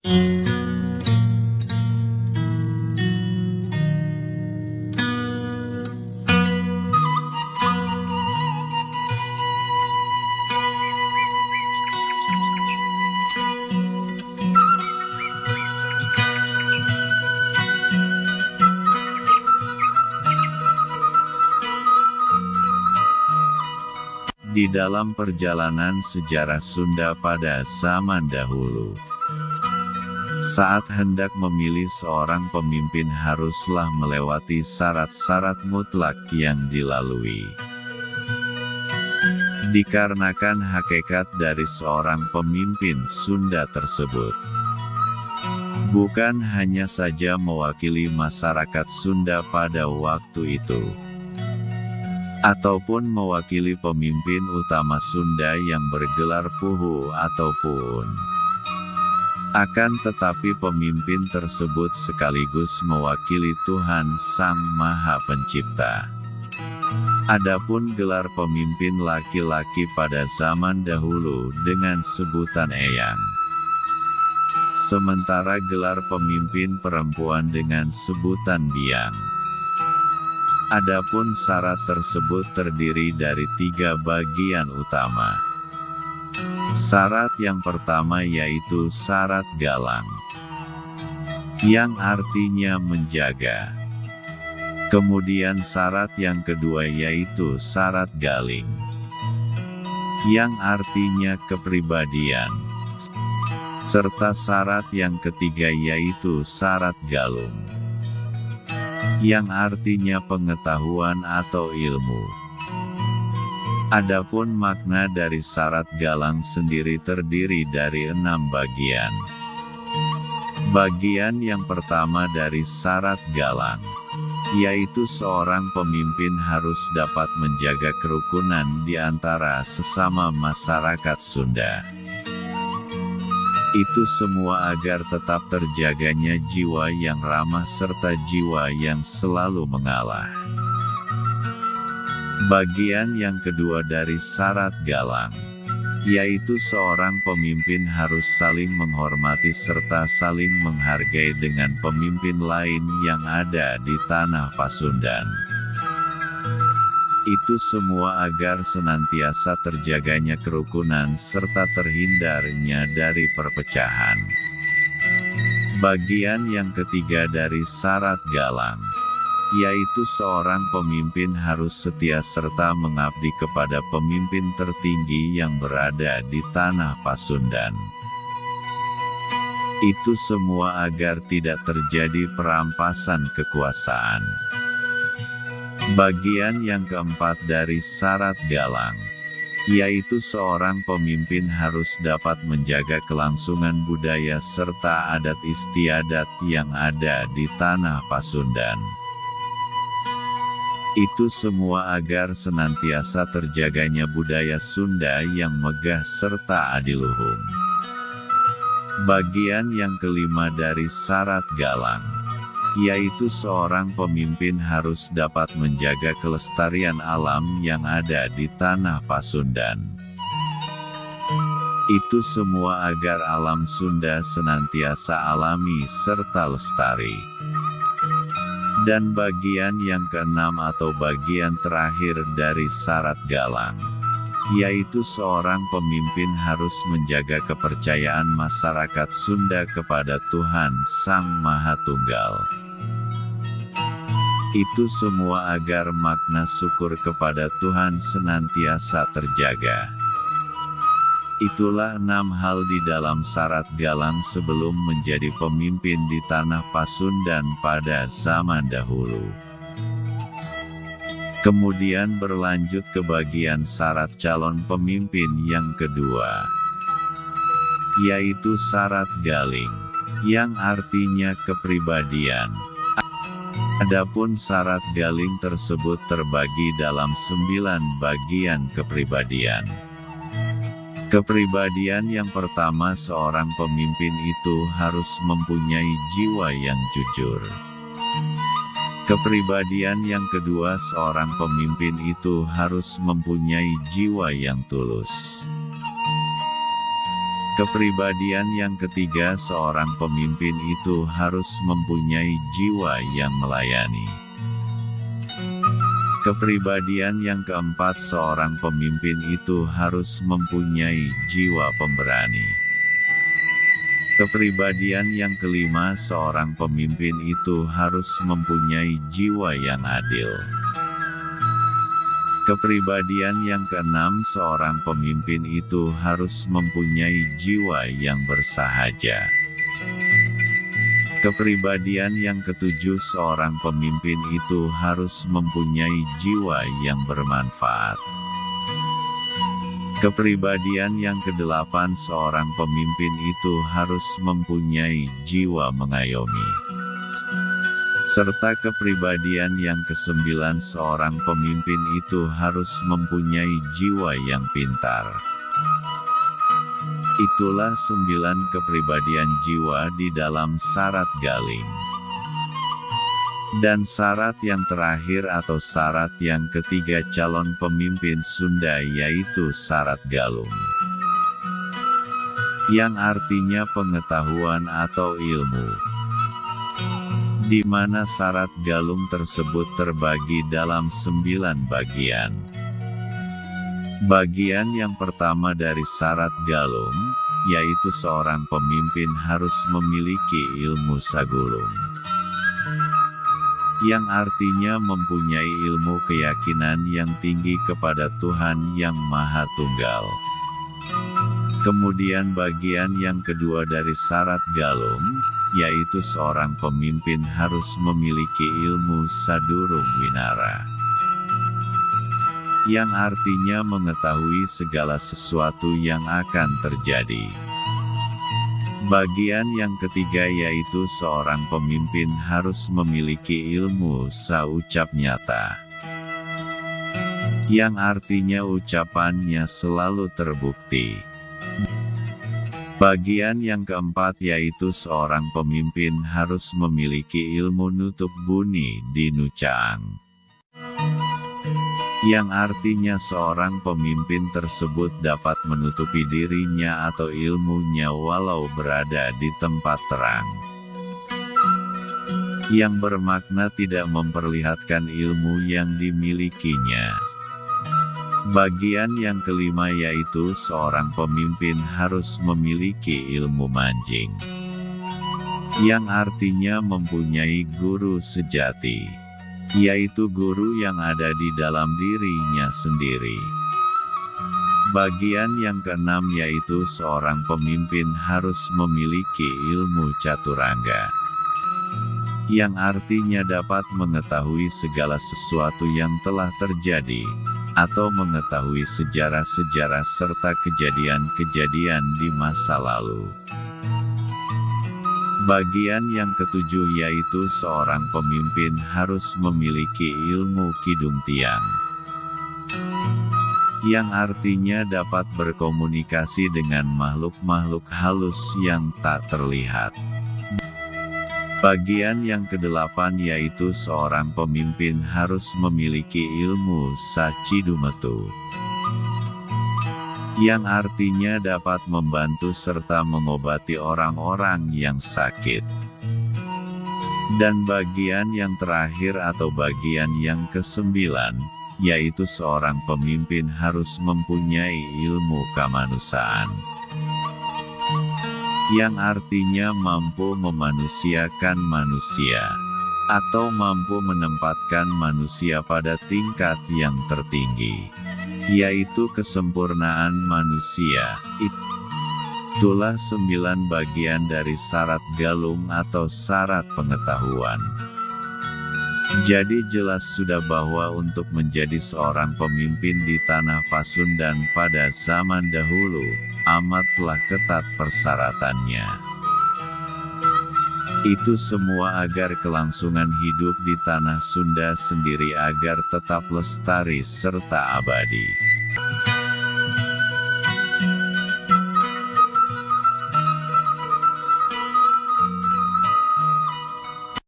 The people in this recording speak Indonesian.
Di dalam perjalanan sejarah Sunda pada zaman dahulu, saat hendak memilih seorang pemimpin haruslah melewati syarat-syarat mutlak yang dilalui. Dikarenakan hakikat dari seorang pemimpin Sunda tersebut bukan hanya saja mewakili masyarakat Sunda pada waktu itu, ataupun mewakili pemimpin utama Sunda yang bergelar Puhu ataupun, akan tetapi pemimpin tersebut sekaligus mewakili Tuhan Sang Maha Pencipta. Adapun gelar pemimpin laki-laki pada zaman dahulu dengan sebutan Eyang, sementara gelar pemimpin perempuan dengan sebutan Biang. Adapun syarat tersebut terdiri dari 3 bagian utama. Syarat yang pertama yaitu syarat galang, yang artinya menjaga. Kemudian syarat yang kedua yaitu syarat galing, yang artinya kepribadian. Serta syarat yang ketiga yaitu syarat galung, yang artinya pengetahuan atau ilmu. Adapun makna dari syarat galang sendiri terdiri dari 6 bagian. Bagian yang pertama dari syarat galang, yaitu seorang pemimpin harus dapat menjaga kerukunan di antara sesama masyarakat Sunda. Itu semua agar tetap terjaganya jiwa yang ramah serta jiwa yang selalu mengalah. Bagian yang kedua dari syarat galang, yaitu seorang pemimpin harus saling menghormati serta saling menghargai dengan pemimpin lain yang ada di tanah Pasundan. Itu semua agar senantiasa terjaganya kerukunan serta terhindarnya dari perpecahan. Bagian yang ketiga dari syarat galang, yaitu seorang pemimpin harus setia serta mengabdi kepada pemimpin tertinggi yang berada di tanah Pasundan. Itu semua agar tidak terjadi perampasan kekuasaan. Bagian yang keempat dari syarat galang, yaitu seorang pemimpin harus dapat menjaga kelangsungan budaya serta adat istiadat yang ada di tanah Pasundan. Itu semua agar senantiasa terjaganya budaya Sunda yang megah serta adiluhung. Bagian yang kelima dari syarat galang, yaitu seorang pemimpin harus dapat menjaga kelestarian alam yang ada di tanah Pasundan. Itu semua agar alam Sunda senantiasa alami serta lestari. Dan bagian yang keenam atau bagian terakhir dari syarat galang, yaitu seorang pemimpin harus menjaga kepercayaan masyarakat Sunda kepada Tuhan Sang Maha Tunggal. Itu semua agar makna syukur kepada Tuhan senantiasa terjaga. Itulah 6 hal di dalam syarat galang sebelum menjadi pemimpin di tanah Pasundan pada zaman dahulu. Kemudian berlanjut ke bagian syarat calon pemimpin yang kedua, yaitu syarat galing, yang artinya kepribadian. Adapun syarat galing tersebut terbagi dalam 9 bagian kepribadian. Kepribadian yang pertama, seorang pemimpin itu harus mempunyai jiwa yang jujur. Kepribadian yang kedua, seorang pemimpin itu harus mempunyai jiwa yang tulus. Kepribadian yang ketiga, seorang pemimpin itu harus mempunyai jiwa yang melayani. Kepribadian yang keempat, seorang pemimpin itu harus mempunyai jiwa pemberani. Kepribadian yang kelima, seorang pemimpin itu harus mempunyai jiwa yang adil. Kepribadian yang keenam, seorang pemimpin itu harus mempunyai jiwa yang bersahaja. Kepribadian yang ketujuh, seorang pemimpin itu harus mempunyai jiwa yang bermanfaat. Kepribadian yang kedelapan, seorang pemimpin itu harus mempunyai jiwa mengayomi. Serta kepribadian yang kesembilan, seorang pemimpin itu harus mempunyai jiwa yang pintar. Itulah 9 kepribadian jiwa di dalam syarat Galing. Dan syarat yang terakhir atau syarat yang ketiga calon pemimpin Sunda yaitu syarat Galung. Yang artinya pengetahuan atau ilmu. Di mana syarat Galung tersebut terbagi dalam 9 bagian. Bagian yang pertama dari syarat Galung, yaitu seorang pemimpin harus memiliki ilmu sagulung. Yang artinya mempunyai ilmu keyakinan yang tinggi kepada Tuhan yang Maha Tunggal. Kemudian bagian yang kedua dari syarat Galung, yaitu seorang pemimpin harus memiliki ilmu sadurung winara. Yang artinya mengetahui segala sesuatu yang akan terjadi. Bagian yang ketiga yaitu seorang pemimpin harus memiliki ilmu saucap nyata. Yang artinya ucapannya selalu terbukti. Bagian yang keempat yaitu seorang pemimpin harus memiliki ilmu nutup buni di nucaang. Yang artinya seorang pemimpin tersebut dapat menutupi dirinya atau ilmunya walau berada di tempat terang. Yang bermakna tidak memperlihatkan ilmu yang dimilikinya. Bagian yang kelima yaitu seorang pemimpin harus memiliki ilmu manjing. Yang artinya mempunyai guru sejati. Yaitu guru yang ada di dalam dirinya sendiri. Bagian yang keenam yaitu seorang pemimpin harus memiliki ilmu caturangga. Yang artinya dapat mengetahui segala sesuatu yang telah terjadi, atau mengetahui sejarah-sejarah serta kejadian-kejadian di masa lalu. Bagian yang ketujuh yaitu seorang pemimpin harus memiliki ilmu kidung tiang. Yang artinya dapat berkomunikasi dengan makhluk-makhluk halus yang tak terlihat. Bagian yang kedelapan yaitu seorang pemimpin harus memiliki ilmu sacidumetu. Yang artinya dapat membantu serta mengobati orang-orang yang sakit. Dan bagian yang terakhir atau bagian yang kesembilan, yaitu seorang pemimpin harus mempunyai ilmu kemanusiaan. Yang artinya mampu memanusiakan manusia, atau mampu menempatkan manusia pada tingkat yang tertinggi. Yaitu kesempurnaan manusia. Itulah 9 bagian dari syarat Galung atau syarat pengetahuan. Jadi jelas sudah bahwa untuk menjadi seorang pemimpin di tanah Pasundan pada zaman dahulu, amatlah ketat persyaratannya. Itu semua agar kelangsungan hidup di tanah Sunda sendiri agar tetap lestari serta abadi.